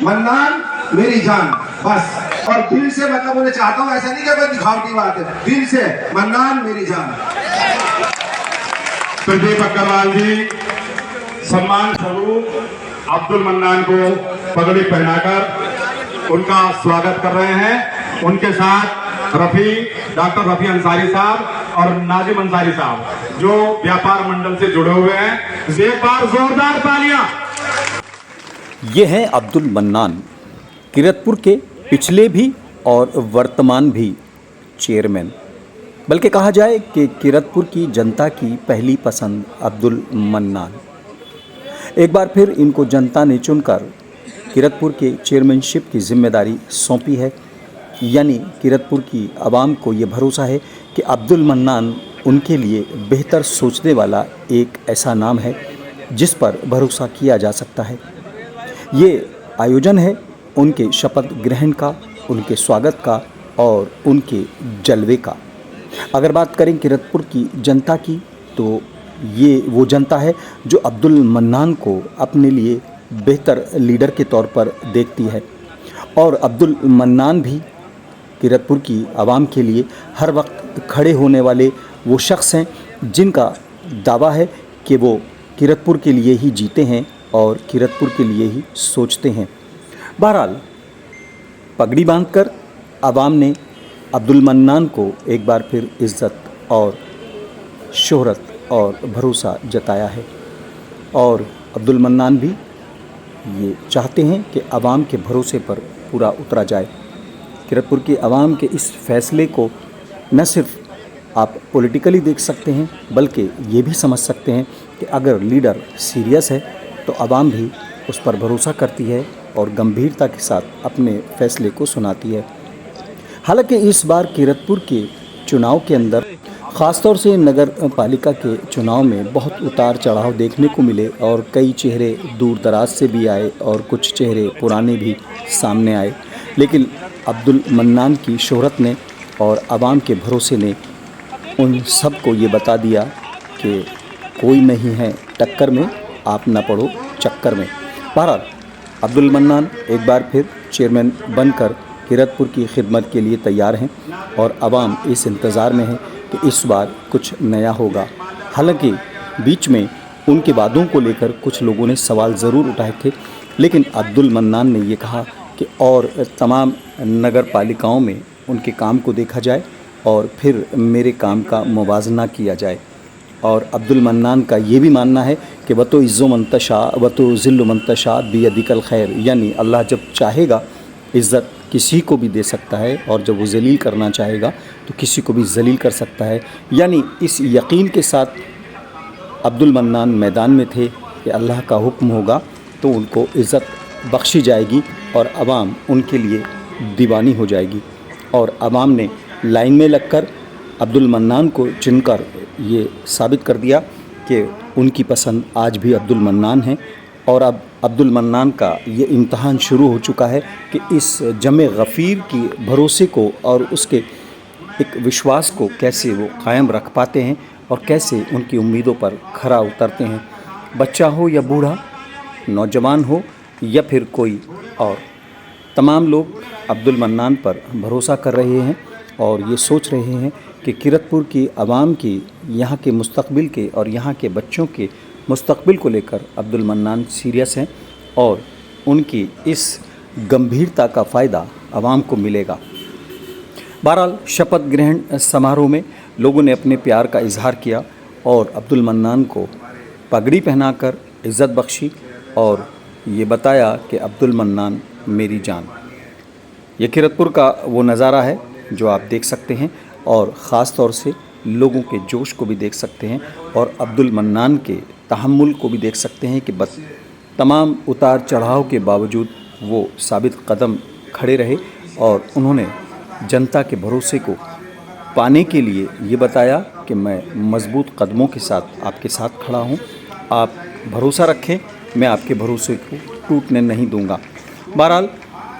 Mannan मेरी जान, बस। और दिल से मतलब उन्हें चाहता हूँ, ऐसा नहीं कि कोई दिखावटी बात है, दिल से मन्नान मेरी जान। प्रदीप अग्रवाल जी सम्मान स्वरूप अब्दुल मन्नान को पगड़ी पहनाकर उनका स्वागत कर रहे हैं। उनके साथ डॉक्टर रफी अंसारी साहब और नाजिम अंसारी साहब जो व्यापार मंडल से जुड़े हुए हैं। एक बार जोरदार तालियां। ये हैं अब्दुल मन्नान, किरतपुर के पिछले भी और वर्तमान भी चेयरमैन, बल्कि कहा जाए कि किरतपुर की जनता की पहली पसंद अब्दुल मन्नान। एक बार फिर इनको जनता ने चुनकर किरतपुर के चेयरमैनशिप की जिम्मेदारी सौंपी है, यानी किरतपुर की आवाम को ये भरोसा है कि अब्दुल मन्नान उनके लिए बेहतर सोचने वाला एक ऐसा नाम है जिस पर भरोसा किया जा सकता है। ये आयोजन है उनके शपथ ग्रहण का, उनके स्वागत का और उनके जलवे का। अगर बात करें किरतपुर की जनता की, तो ये वो जनता है जो अब्दुल मन्नान को अपने लिए बेहतर लीडर के तौर पर देखती है, और अब्दुल मन्नान भी किरतपुर की आवाम के लिए हर वक्त खड़े होने वाले वो शख्स हैं जिनका दावा है कि वो किरतपुर के लिए ही जीते हैं और किरतपुर के लिए ही सोचते हैं। बहरहाल पगड़ी बांधकर आवाम ने अब्दुल मन्नान को एक बार फिर इज़्ज़त और शोहरत और भरोसा जताया है, और अब्दुल मन्नान भी ये चाहते हैं कि आवाम के भरोसे पर पूरा उतरा जाए। किरतपुर की आवाम के इस फैसले को न सिर्फ आप पॉलिटिकली देख सकते हैं, बल्कि ये भी समझ सकते हैं कि अगर लीडर सीरियस है तो आवाम भी उस पर भरोसा करती है और गंभीरता के साथ अपने फैसले को सुनाती है। हालांकि इस बार किरतपुर के चुनाव के अंदर ख़ासतौर से नगर पालिका के चुनाव में बहुत उतार चढ़ाव देखने को मिले, और कई चेहरे दूर दराज से भी आए और कुछ चेहरे पुराने भी सामने आए, लेकिन अब्दुल मन्नान की शोहरत ने और आवाम के भरोसे ने उन सब को ये बता दिया कि कोई नहीं है टक्कर में, आप ना पड़ो चक्कर में। बहरहाल अब्दुल मन्नान एक बार फिर चेयरमैन बनकर किरतपुर की खिदमत के लिए तैयार हैं, और आवाम इस इंतज़ार में है कि इस बार कुछ नया होगा। हालांकि बीच में उनके वादों को लेकर कुछ लोगों ने सवाल ज़रूर उठाए थे, लेकिन अब्दुल मन्नान ने ये कहा कि और तमाम नगर पालिकाओं में उनके काम को देखा जाए और फिर मेरे काम का मुवाजना किया जाए। और अब्दुल मन्नान का ये भी मानना है कि वतो इज़्ज़ो मंतशा वतो ज़िल्लु मंतशा बियदिकल खैर, यानी अल्लाह जब चाहेगा इज़्ज़त किसी को भी दे सकता है, और जब वो जलील करना चाहेगा तो किसी को भी जलील कर सकता है। यानी इस यकीन के साथ अब्दुल मन्नान मैदान में थे कि अल्लाह का हुक्म होगा तो उनको इज़्ज़त बख्शी जाएगी और आवाम उनके लिए दीवानी हो जाएगी। और आवाम ने लाइन में लगकर अब्दुल मन्नान को चुनकर ये साबित कर दिया कि उनकी पसंद आज भी अब्दुल मन्नान है। और अब अब्दुल मन्नान का ये इम्तहान शुरू हो चुका है कि इस जमे गफ़ीर की भरोसे को और उसके एक विश्वास को कैसे वो कायम रख पाते हैं और कैसे उनकी उम्मीदों पर खरा उतरते हैं। बच्चा हो या बूढ़ा, नौजवान हो या फिर कोई और, तमाम लोग अब्दुल मन्नान पर भरोसा कर रहे हैं और ये सोच रहे हैं कि किरतपुर की आवाम की, यहाँ के मुस्तकबिल के और यहाँ के बच्चों के मुस्तकबिल को लेकर अब्दुल मन्नान सीरियस हैं, और उनकी इस गंभीरता का फ़ायदा आवाम को मिलेगा। बहरहाल शपथ ग्रहण समारोह में लोगों ने अपने प्यार का इजहार किया और अब्दुल मन्नान को पगड़ी पहनाकर इज़्ज़त बख्शी और ये बताया कि अब्दुल मन्नान मेरी जान। ये किरतपुर का वो नज़ारा है जो आप देख सकते हैं, और ख़ास तौर से लोगों के जोश को भी देख सकते हैं, और अब्दुल मन्नान के तहम्मुल को भी देख सकते हैं कि बस तमाम उतार चढ़ाव के बावजूद वो साबित कदम खड़े रहे और उन्होंने जनता के भरोसे को पाने के लिए ये बताया कि मैं मज़बूत कदमों के साथ आपके साथ खड़ा हूँ, आप भरोसा रखें, मैं आपके भरोसे को टूटने नहीं दूंगा। बहरहाल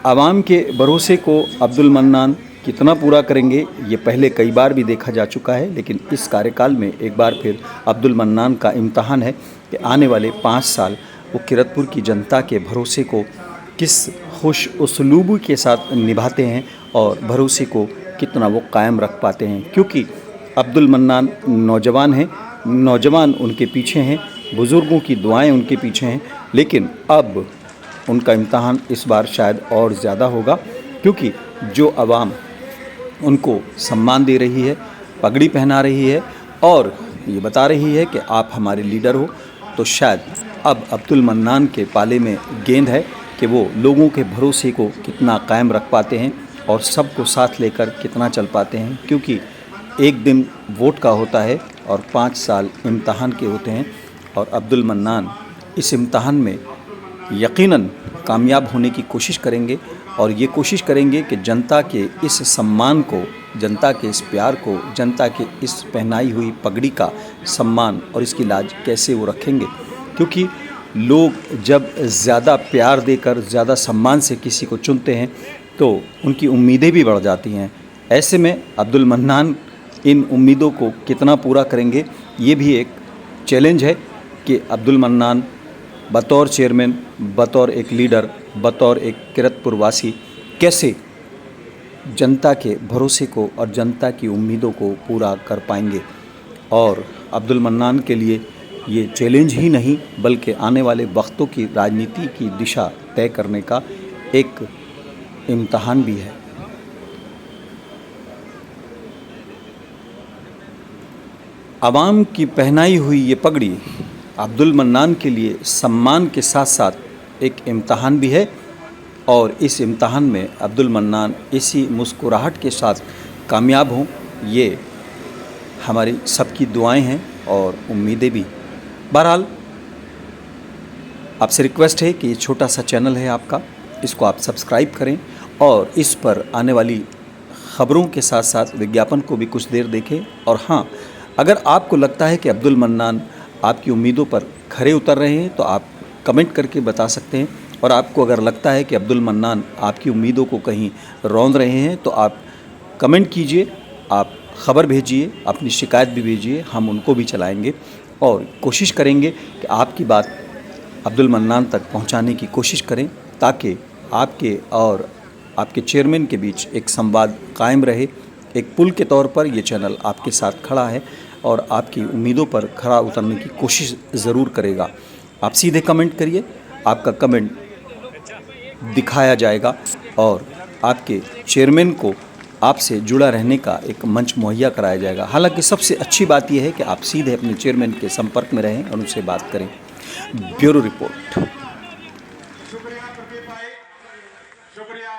आवाम के भरोसे को अब्दुल मन्नान कितना पूरा करेंगे ये पहले कई बार भी देखा जा चुका है, लेकिन इस कार्यकाल में एक बार फिर अब्दुल मन्नान का इम्तहान है कि आने वाले 5 साल वो किरतपुर की जनता के भरोसे को किस खुश उसलूबी के साथ निभाते हैं और भरोसे को कितना वो कायम रख पाते हैं, क्योंकि अब्दुल मन्नान नौजवान हैं, नौजवान उनके पीछे हैं, बुज़ुर्गों की दुआएं उनके पीछे हैं। लेकिन अब उनका इम्तहान इस बार शायद और ज़्यादा होगा, क्योंकि जो आवाम उनको सम्मान दे रही है, पगड़ी पहना रही है और ये बता रही है कि आप हमारे लीडर हो, तो शायद अब अब्दुल मन्नान के पाले में गेंद है कि वो लोगों के भरोसे को कितना कायम रख पाते हैं और सबको साथ लेकर कितना चल पाते हैं। क्योंकि एक दिन वोट का होता है और 5 साल इम्तहान के होते हैं, और अब्दुल मन्नान इस इम्तहान में यकीनन कामयाब होने की कोशिश करेंगे और ये कोशिश करेंगे कि जनता के इस सम्मान को, जनता के इस प्यार को, जनता के इस पहनाई हुई पगड़ी का सम्मान और इसकी लाज कैसे वो रखेंगे। क्योंकि लोग जब ज़्यादा प्यार देकर, ज़्यादा सम्मान से किसी को चुनते हैं तो उनकी उम्मीदें भी बढ़ जाती हैं। ऐसे में अब्दुल मन्नान इन उम्मीदों को कितना पूरा करेंगे, ये भी एक चैलेंज है कि अब्दुल मन्नान बतौर चेयरमैन, बतौर एक लीडर, बतौर एक किरतपुर वासी कैसे जनता के भरोसे को और जनता की उम्मीदों को पूरा कर पाएंगे। और अब्दुल मन्नान के लिए ये चैलेंज ही नहीं बल्कि आने वाले वक्तों की राजनीति की दिशा तय करने का एक इम्तहान भी है। आवाम की पहनाई हुई ये पगड़ी अब्दुल मन्नान के लिए सम्मान के साथ साथ एक इम्तहान भी है, और इस इम्तहान में अब्दुल मन्नान इसी मुस्कुराहट के साथ कामयाब हों, ये हमारी सबकी दुआएं हैं और उम्मीदें भी। बहरहाल आपसे रिक्वेस्ट है कि ये छोटा सा चैनल है आपका, इसको आप सब्सक्राइब करें और इस पर आने वाली ख़बरों के साथ साथ विज्ञापन को भी कुछ देर देखें। और हाँ, अगर आपको लगता है कि अब्दुल मन्नान आपकी उम्मीदों पर खरे उतर रहे हैं तो आप कमेंट करके बता सकते हैं, और आपको अगर लगता है कि अब्दुल मन्नान आपकी उम्मीदों को कहीं रौंद रहे हैं तो आप कमेंट कीजिए, आप ख़बर भेजिए, अपनी शिकायत भी भेजिए, हम उनको भी चलाएंगे और कोशिश करेंगे कि आपकी बात अब्दुल मन्नान तक पहुंचाने की कोशिश करें, ताकि आपके और आपके चेयरमैन के बीच एक संवाद कायम रहे। एक पुल के तौर पर ये चैनल आपके साथ खड़ा है और आपकी उम्मीदों पर खरा उतरने की कोशिश ज़रूर करेगा। आप सीधे कमेंट करिए, आपका कमेंट दिखाया जाएगा और आपके चेयरमैन को आपसे जुड़ा रहने का एक मंच मुहैया कराया जाएगा। हालांकि सबसे अच्छी बात यह है कि आप सीधे अपने चेयरमैन के संपर्क में रहें और उनसे बात करें। Bureau report. शुक्रिया प्रदीप भाई, शुक्रिया।